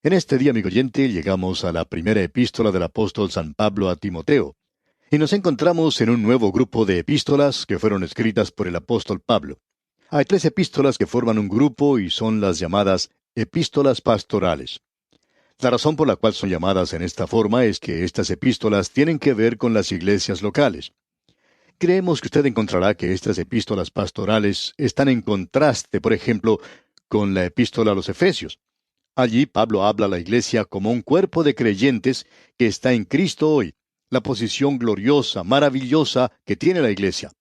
En este día, amigo oyente, llegamos a la primera epístola del apóstol San Pablo a Timoteo, y nos encontramos en un nuevo grupo de epístolas que fueron escritas por el apóstol Pablo. Hay tres epístolas que forman un grupo y son las llamadas epístolas pastorales. La razón por la cual son llamadas en esta forma es que estas epístolas tienen que ver con las iglesias locales. Creemos que usted encontrará que estas epístolas pastorales están en contraste, por ejemplo, con la epístola a los Efesios. Allí Pablo habla a la iglesia como un cuerpo de creyentes que está en Cristo hoy, la posición gloriosa, maravillosa que tiene la iglesia.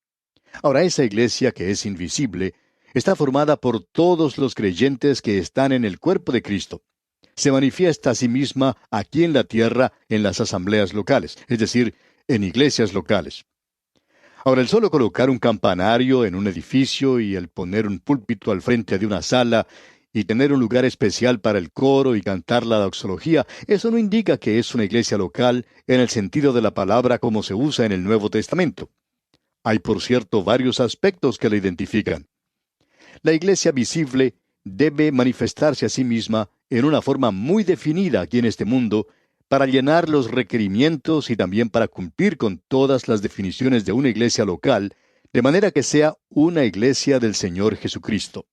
Ahora, esa iglesia que es invisible está formada por todos los creyentes que están en el cuerpo de Cristo. Se manifiesta a sí misma aquí en la tierra en las asambleas locales, es decir, en iglesias locales. Ahora, el solo colocar un campanario en un edificio y el poner un púlpito al frente de una sala y tener un lugar especial para el coro y cantar la doxología, eso no indica que es una iglesia local en el sentido de la palabra como se usa en el Nuevo Testamento. Hay, por cierto, varios aspectos que la identifican. La iglesia visible debe manifestarse a sí misma en una forma muy definida aquí en este mundo para llenar los requerimientos y también para cumplir con todas las definiciones de una iglesia local, de manera que sea una iglesia del Señor Jesucristo.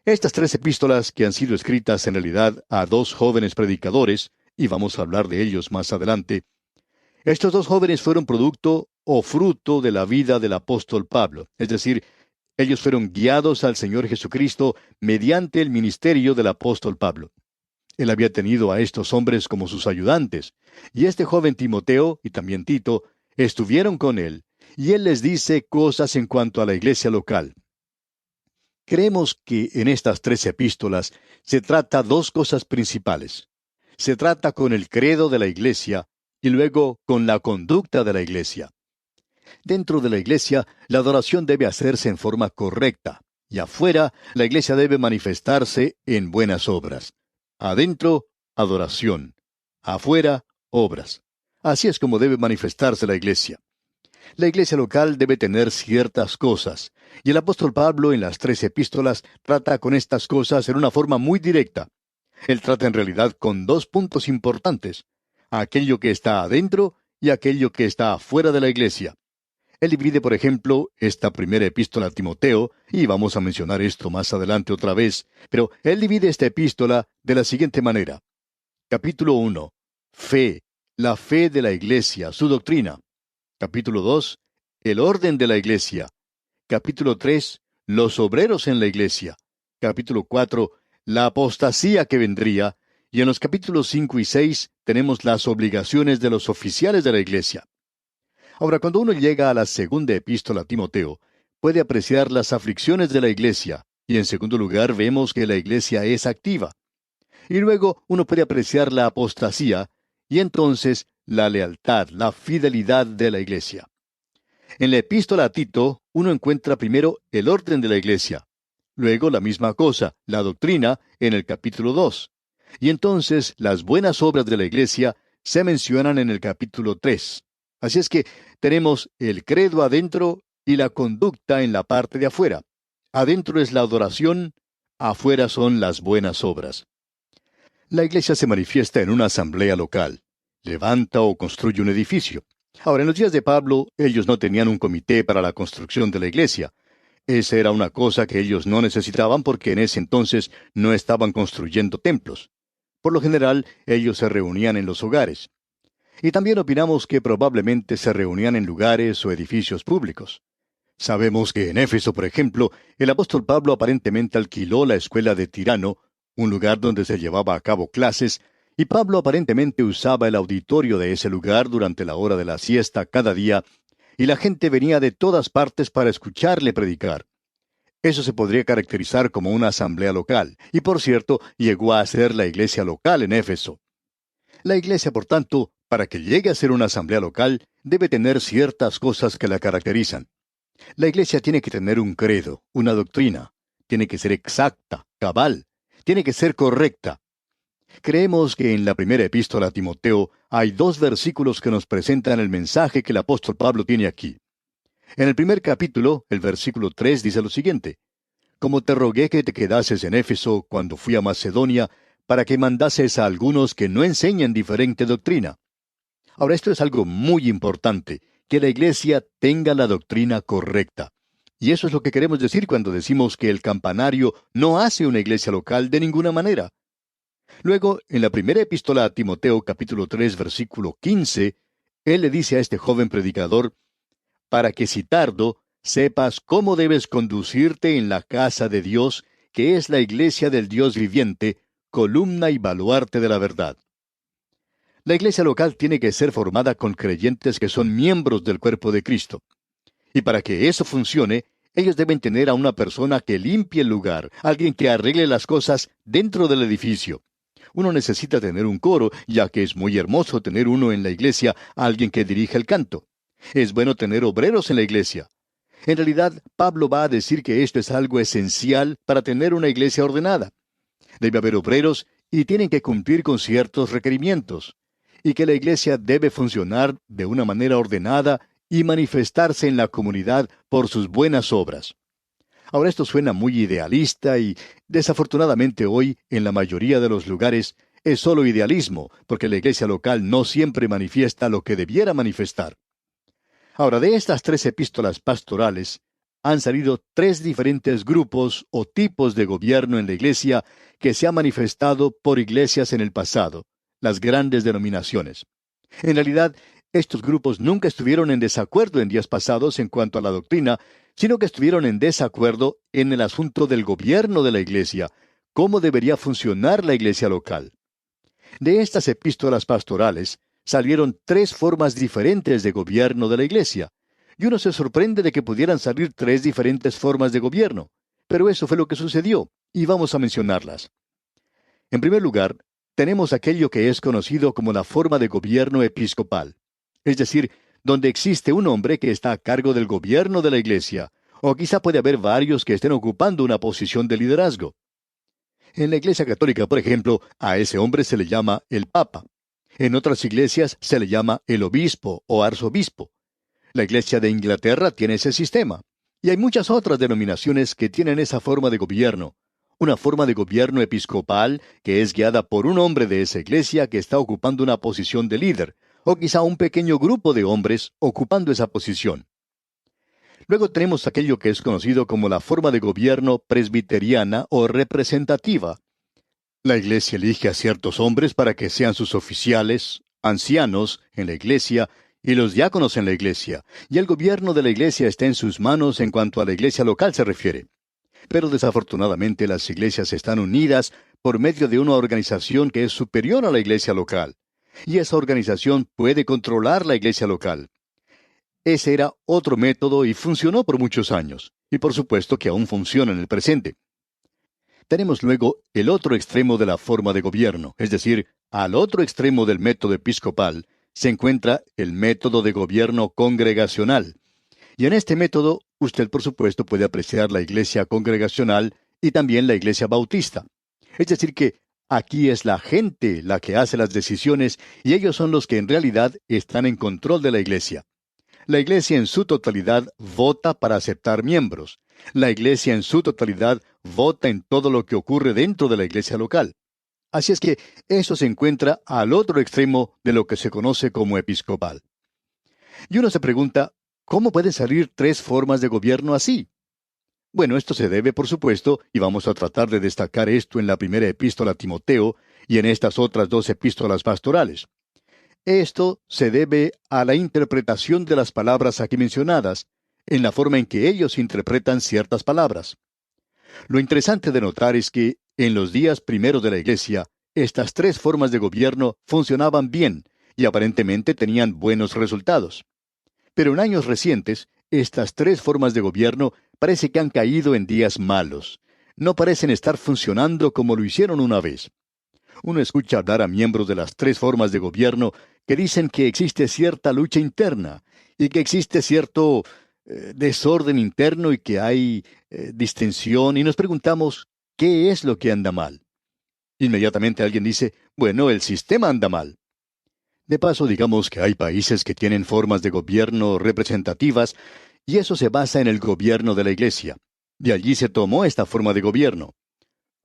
Estas tres epístolas que han sido escritas en realidad a dos jóvenes predicadores, y vamos a hablar de ellos más adelante, estos dos jóvenes fueron producto o fruto de la vida del apóstol Pablo, es decir, ellos fueron guiados al Señor Jesucristo mediante el ministerio del apóstol Pablo. Él había tenido a estos hombres como sus ayudantes, y este joven Timoteo y también Tito estuvieron con él, y él les dice cosas en cuanto a la iglesia local. Creemos que en estas tres epístolas se trata dos cosas principales. Se trata con el credo de la iglesia y luego con la conducta de la iglesia. Dentro de la iglesia, la adoración debe hacerse en forma correcta, y afuera, la iglesia debe manifestarse en buenas obras. Adentro, adoración. Afuera, obras. Así es como debe manifestarse la iglesia. La iglesia local debe tener ciertas cosas, y el apóstol Pablo en las tres epístolas trata con estas cosas en una forma muy directa. Él trata en realidad con dos puntos importantes, aquello que está adentro y aquello que está afuera de la iglesia. Él divide, por ejemplo, esta primera epístola a Timoteo, y vamos a mencionar esto más adelante otra vez, pero él divide esta epístola de la siguiente manera. Capítulo 1. Fe, la fe de la iglesia, su doctrina. Capítulo 2. El orden de la iglesia. Capítulo 3. Los obreros en la iglesia. Capítulo 4. La apostasía que vendría. Y en los capítulos 5 y 6 tenemos las obligaciones de los oficiales de la iglesia. Ahora, cuando uno llega a la segunda epístola a Timoteo, puede apreciar las aflicciones de la iglesia, y en segundo lugar vemos que la iglesia es activa. Y luego uno puede apreciar la apostasía, y entonces la lealtad, la fidelidad de la iglesia. En la epístola a Tito, uno encuentra primero el orden de la iglesia, luego la misma cosa, la doctrina, en el capítulo 2. Y entonces las buenas obras de la iglesia se mencionan en el capítulo 3. Así es que tenemos el credo adentro y la conducta en la parte de afuera. Adentro es la adoración, afuera son las buenas obras. La iglesia se manifiesta en una asamblea local. Levanta o construye un edificio. Ahora, en los días de Pablo, ellos no tenían un comité para la construcción de la iglesia. Esa era una cosa que ellos no necesitaban porque en ese entonces no estaban construyendo templos. Por lo general, ellos se reunían en los hogares. Y también opinamos que probablemente se reunían en lugares o edificios públicos. Sabemos que en Éfeso, por ejemplo, el apóstol Pablo aparentemente alquiló la escuela de Tirano, un lugar donde se llevaba a cabo clases, y Pablo aparentemente usaba el auditorio de ese lugar durante la hora de la siesta cada día, y la gente venía de todas partes para escucharle predicar. Eso se podría caracterizar como una asamblea local, y por cierto, llegó a ser la iglesia local en Éfeso. La iglesia, por tanto, para que llegue a ser una asamblea local, debe tener ciertas cosas que la caracterizan. La iglesia tiene que tener un credo, una doctrina. Tiene que ser exacta, cabal. Tiene que ser correcta. Creemos que en la primera epístola a Timoteo hay dos versículos que nos presentan el mensaje que el apóstol Pablo tiene aquí. En el primer capítulo, el versículo 3 dice lo siguiente: Como te rogué que te quedases en Éfeso cuando fui a Macedonia, para que mandases a algunos que no enseñan diferente doctrina. Ahora, esto es algo muy importante, que la iglesia tenga la doctrina correcta. Y eso es lo que queremos decir cuando decimos que el campanario no hace una iglesia local de ninguna manera. Luego, en la primera epístola a Timoteo capítulo 3 versículo 15, él le dice a este joven predicador, para que si tardo, sepas cómo debes conducirte en la casa de Dios, que es la iglesia del Dios viviente, columna y baluarte de la verdad. La iglesia local tiene que ser formada con creyentes que son miembros del cuerpo de Cristo. Y para que eso funcione, ellos deben tener a una persona que limpie el lugar, alguien que arregle las cosas dentro del edificio. Uno necesita tener un coro, ya que es muy hermoso tener uno en la iglesia, alguien que dirija el canto. Es bueno tener obreros en la iglesia. En realidad, Pablo va a decir que esto es algo esencial para tener una iglesia ordenada. Debe haber obreros y tienen que cumplir con ciertos requerimientos. Y que la iglesia debe funcionar de una manera ordenada y manifestarse en la comunidad por sus buenas obras. Ahora esto suena muy idealista y, desafortunadamente hoy, en la mayoría de los lugares, es solo idealismo, porque la iglesia local no siempre manifiesta lo que debiera manifestar. Ahora, de estas 3 epístolas pastorales, han salido 3 diferentes grupos o tipos de gobierno en la iglesia que se ha manifestado por iglesias en el pasado, las grandes denominaciones. En realidad, estos grupos nunca estuvieron en desacuerdo en días pasados en cuanto a la doctrina, sino que estuvieron en desacuerdo en el asunto del gobierno de la iglesia, cómo debería funcionar la iglesia local. De estas epístolas pastorales salieron 3 formas diferentes de gobierno de la iglesia, y uno se sorprende de que pudieran salir 3 diferentes formas de gobierno, pero eso fue lo que sucedió, y vamos a mencionarlas. En primer lugar, tenemos aquello que es conocido como la forma de gobierno episcopal, es decir, donde existe un hombre que está a cargo del gobierno de la iglesia, o quizá puede haber varios que estén ocupando una posición de liderazgo. En la Iglesia Católica, por ejemplo, a ese hombre se le llama el Papa. En otras iglesias se le llama el obispo o arzobispo. La Iglesia de Inglaterra tiene ese sistema. Y hay muchas otras denominaciones que tienen esa forma de gobierno. Una forma de gobierno episcopal que es guiada por un hombre de esa iglesia que está ocupando una posición de líder, o quizá un pequeño grupo de hombres ocupando esa posición. Luego tenemos aquello que es conocido como la forma de gobierno presbiteriana o representativa. La iglesia elige a ciertos hombres para que sean sus oficiales, ancianos en la iglesia y los diáconos en la iglesia, y el gobierno de la iglesia está en sus manos en cuanto a la iglesia local se refiere. Pero desafortunadamente las iglesias están unidas por medio de una organización que es superior a la iglesia local, y esa organización puede controlar la iglesia local. Ese era otro método y funcionó por muchos años, y por supuesto que aún funciona en el presente. Tenemos luego el otro extremo de la forma de gobierno, es decir, al otro extremo del método episcopal, se encuentra el método de gobierno congregacional. Y en este método, usted por supuesto puede apreciar la iglesia congregacional y también la iglesia bautista. Es decir que aquí es la gente la que hace las decisiones y ellos son los que en realidad están en control de la iglesia. La iglesia en su totalidad vota para aceptar miembros. La iglesia en su totalidad vota en todo lo que ocurre dentro de la iglesia local. Así es que eso se encuentra al otro extremo de lo que se conoce como episcopal. Y uno se pregunta, ¿cómo pueden salir 3 formas de gobierno así? Bueno, esto se debe, por supuesto, y vamos a tratar de destacar esto en la primera epístola a Timoteo y en estas otras 2 epístolas pastorales. Esto se debe a la interpretación de las palabras aquí mencionadas, en la forma en que ellos interpretan ciertas palabras. Lo interesante de notar es que, en los días primeros de la iglesia, estas 3 formas de gobierno funcionaban bien y aparentemente tenían buenos resultados. Pero en años recientes, estas 3 formas de gobierno parece que han caído en días malos. No parecen estar funcionando como lo hicieron una vez. Uno escucha hablar a miembros de las 3 formas de gobierno que dicen que existe cierta lucha interna y que existe cierto desorden interno y que hay distensión y nos preguntamos, ¿qué es lo que anda mal? Inmediatamente alguien dice, bueno, el sistema anda mal. De paso, digamos que hay países que tienen formas de gobierno representativas y eso se basa en el gobierno de la iglesia. De allí se tomó esta forma de gobierno.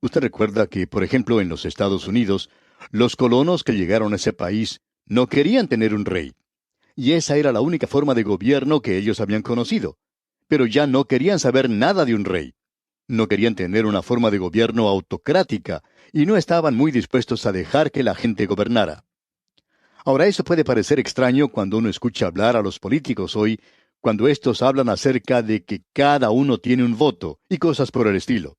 Usted recuerda que, por ejemplo, en los Estados Unidos, los colonos que llegaron a ese país no querían tener un rey. Y esa era la única forma de gobierno que ellos habían conocido. Pero ya no querían saber nada de un rey. No querían tener una forma de gobierno autocrática y no estaban muy dispuestos a dejar que la gente gobernara. Ahora, eso puede parecer extraño cuando uno escucha hablar a los políticos hoy, cuando estos hablan acerca de que cada uno tiene un voto y cosas por el estilo.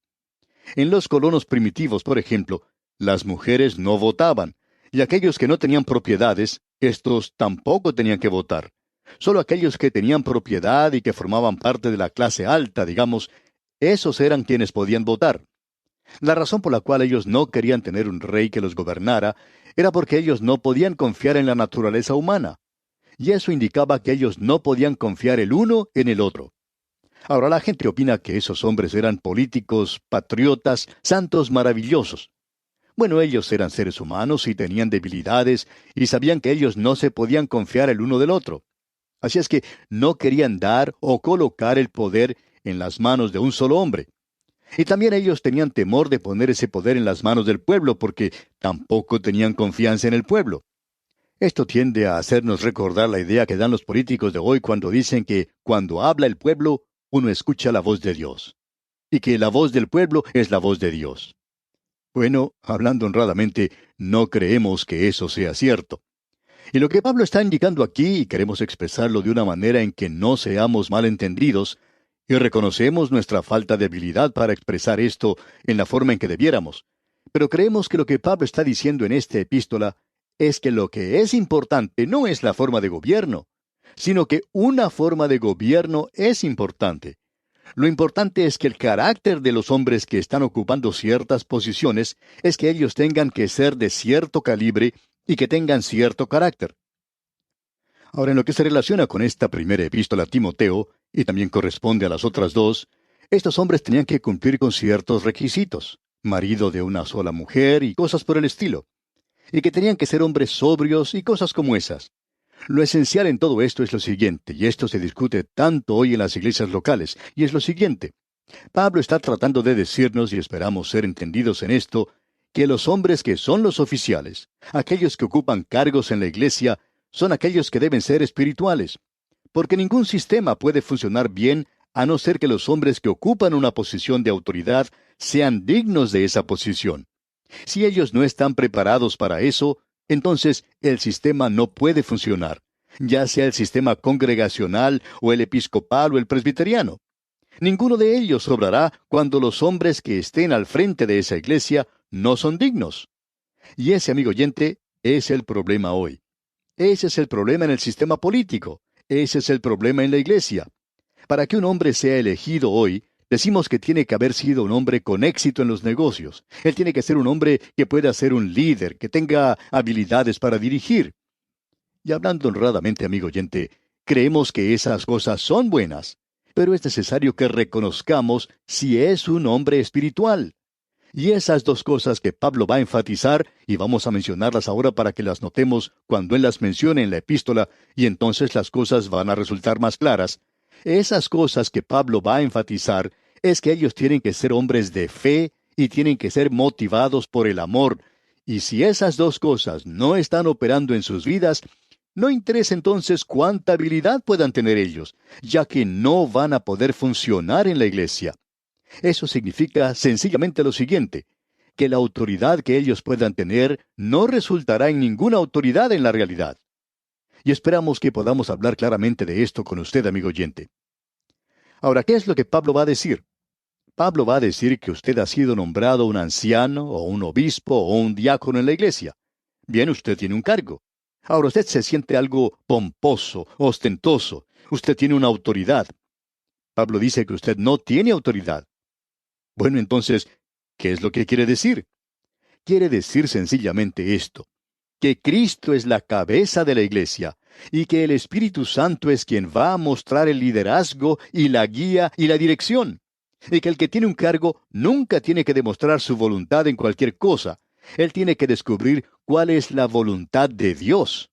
En los colonos primitivos, por ejemplo, las mujeres no votaban, y aquellos que no tenían propiedades, estos tampoco tenían que votar. Solo aquellos que tenían propiedad y que formaban parte de la clase alta, digamos, esos eran quienes podían votar. La razón por la cual ellos no querían tener un rey que los gobernara era porque ellos no podían confiar en la naturaleza humana. Y eso indicaba que ellos no podían confiar el uno en el otro. Ahora la gente opina que esos hombres eran políticos, patriotas, santos maravillosos. Bueno, ellos eran seres humanos y tenían debilidades y sabían que ellos no se podían confiar el uno del otro. Así es que no querían dar o colocar el poder en las manos de un solo hombre. Y también ellos tenían temor de poner ese poder en las manos del pueblo porque tampoco tenían confianza en el pueblo. Esto tiende a hacernos recordar la idea que dan los políticos de hoy cuando dicen que cuando habla el pueblo, uno escucha la voz de Dios, y que la voz del pueblo es la voz de Dios. Bueno, hablando honradamente, no creemos que eso sea cierto. Y lo que Pablo está indicando aquí, y queremos expresarlo de una manera en que no seamos malentendidos, y reconocemos nuestra falta de habilidad para expresar esto en la forma en que debiéramos. Pero creemos que lo que Pablo está diciendo en esta epístola es que lo que es importante no es la forma de gobierno, sino que una forma de gobierno es importante. Lo importante es que el carácter de los hombres que están ocupando ciertas posiciones es que ellos tengan que ser de cierto calibre y que tengan cierto carácter. Ahora, en lo que se relaciona con esta primera epístola a Timoteo, y también corresponde a las otras dos, estos hombres tenían que cumplir con ciertos requisitos, marido de una sola mujer y cosas por el estilo, y que tenían que ser hombres sobrios y cosas como esas. Lo esencial en todo esto es lo siguiente, y esto se discute tanto hoy en las iglesias locales, y es lo siguiente. Pablo está tratando de decirnos, y esperamos ser entendidos en esto, que los hombres que son los oficiales, aquellos que ocupan cargos en la iglesia, son aquellos que deben ser espirituales. Porque ningún sistema puede funcionar bien a no ser que los hombres que ocupan una posición de autoridad sean dignos de esa posición. Si ellos no están preparados para eso, entonces el sistema no puede funcionar, ya sea el sistema congregacional o el episcopal o el presbiteriano. Ninguno de ellos obrará cuando los hombres que estén al frente de esa iglesia no son dignos. Y ese, amigo oyente, es el problema hoy. Ese es el problema en el sistema político. Ese es el problema en la iglesia. Para que un hombre sea elegido hoy, decimos que tiene que haber sido un hombre con éxito en los negocios. Él tiene que ser un hombre que pueda ser un líder, que tenga habilidades para dirigir. Y hablando honradamente, amigo oyente, creemos que esas cosas son buenas, pero es necesario que reconozcamos si es un hombre espiritual. Y esas dos cosas que Pablo va a enfatizar, y vamos a mencionarlas ahora para que las notemos cuando él las mencione en la epístola, y entonces las cosas van a resultar más claras. Esas cosas que Pablo va a enfatizar es que ellos tienen que ser hombres de fe y tienen que ser motivados por el amor. Y si esas dos cosas no están operando en sus vidas, no interesa entonces cuánta habilidad puedan tener ellos, ya que no van a poder funcionar en la iglesia. Eso significa sencillamente lo siguiente, que la autoridad que ellos puedan tener no resultará en ninguna autoridad en la realidad. Y esperamos que podamos hablar claramente de esto con usted, amigo oyente. Ahora, ¿qué es lo que Pablo va a decir? Pablo va a decir que usted ha sido nombrado un anciano, o un obispo, o un diácono en la iglesia. Bien, usted tiene un cargo. Ahora usted se siente algo pomposo, ostentoso. Usted tiene una autoridad. Pablo dice que usted no tiene autoridad. Bueno, entonces, ¿qué es lo que quiere decir? Quiere decir sencillamente esto, que Cristo es la cabeza de la iglesia, y que el Espíritu Santo es quien va a mostrar el liderazgo y la guía y la dirección, y que el que tiene un cargo nunca tiene que demostrar su voluntad en cualquier cosa. Él tiene que descubrir cuál es la voluntad de Dios.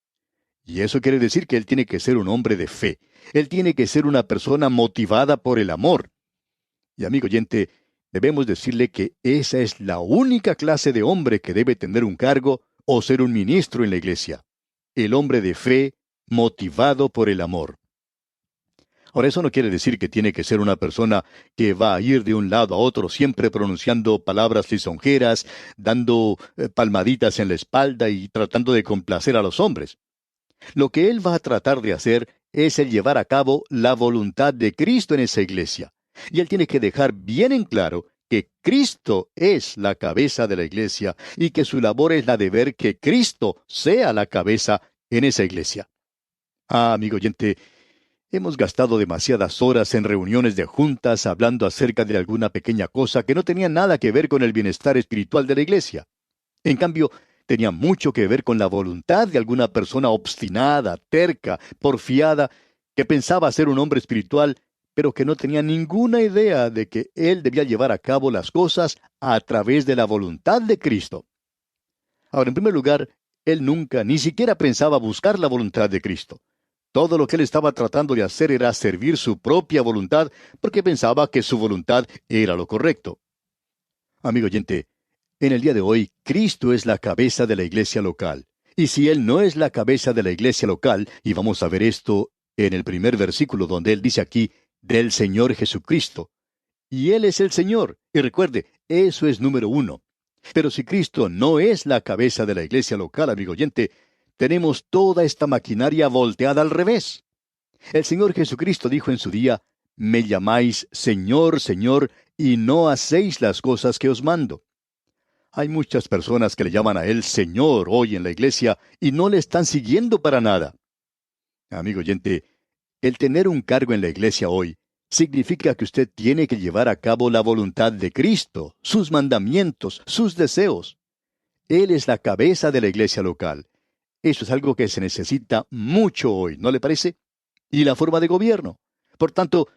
Y eso quiere decir que él tiene que ser un hombre de fe. Él tiene que ser una persona motivada por el amor. Y amigo oyente, debemos decirle que esa es la única clase de hombre que debe tener un cargo o ser un ministro en la iglesia. El hombre de fe, motivado por el amor. Ahora, eso no quiere decir que tiene que ser una persona que va a ir de un lado a otro siempre pronunciando palabras lisonjeras, dando palmaditas en la espalda y tratando de complacer a los hombres. Lo que él va a tratar de hacer es el llevar a cabo la voluntad de Cristo en esa iglesia. Y él tiene que dejar bien en claro que Cristo es la cabeza de la iglesia y que su labor es la de ver que Cristo sea la cabeza en esa iglesia. Amigo oyente, hemos gastado demasiadas horas en reuniones de juntas hablando acerca de alguna pequeña cosa que no tenía nada que ver con el bienestar espiritual de la iglesia. En cambio, tenía mucho que ver con la voluntad de alguna persona obstinada, terca, porfiada, que pensaba ser un hombre espiritual, pero que no tenía ninguna idea de que él debía llevar a cabo las cosas a través de la voluntad de Cristo. Ahora, en primer lugar, él nunca, ni siquiera pensaba buscar la voluntad de Cristo. Todo lo que él estaba tratando de hacer era servir su propia voluntad, porque pensaba que su voluntad era lo correcto. Amigo oyente, en el día de hoy, Cristo es la cabeza de la iglesia local. Y si Él no es la cabeza de la iglesia local, y vamos a ver esto en el primer versículo donde Él dice aquí, del Señor Jesucristo. Y Él es el Señor. Y recuerde, eso es número uno. Pero si Cristo no es la cabeza de la iglesia local, amigo oyente, tenemos toda esta maquinaria volteada al revés. El Señor Jesucristo dijo en su día, me llamáis Señor, Señor, y no hacéis las cosas que os mando. Hay muchas personas que le llaman a Él Señor hoy en la iglesia y no le están siguiendo para nada. Amigo oyente, el tener un cargo en la iglesia hoy significa que usted tiene que llevar a cabo la voluntad de Cristo, sus mandamientos, sus deseos. Él es la cabeza de la iglesia local. Eso es algo que se necesita mucho hoy, ¿no le parece? Y la forma de gobierno. Por tanto,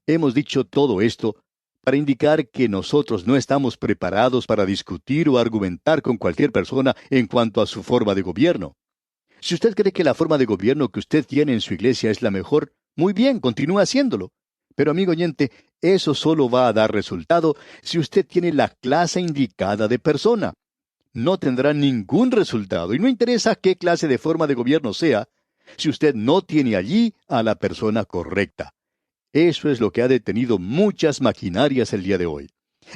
hemos dicho todo esto para indicar que nosotros no estamos preparados para discutir o argumentar con cualquier persona en cuanto a su forma de gobierno. Si usted cree que la forma de gobierno que usted tiene en su iglesia es la mejor, muy bien, continúe haciéndolo. Pero amigo oyente, eso solo va a dar resultado si usted tiene la clase indicada de persona. No tendrá ningún resultado, y no interesa qué clase de forma de gobierno sea, si usted no tiene allí a la persona correcta. Eso es lo que ha detenido muchas maquinarias el día de hoy.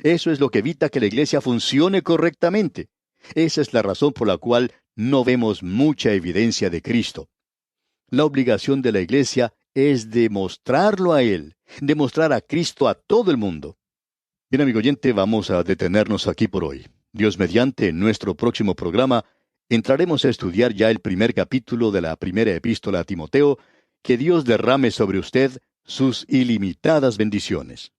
Eso es lo que evita que la iglesia funcione correctamente. Esa es la razón por la cual no vemos mucha evidencia de Cristo. La obligación de la iglesia es demostrarlo a Él, demostrar a Cristo a todo el mundo. Bien, amigo oyente, vamos a detenernos aquí por hoy. Dios mediante, en nuestro próximo programa, entraremos a estudiar ya el primer capítulo de la primera epístola a Timoteo. Que Dios derrame sobre usted sus ilimitadas bendiciones.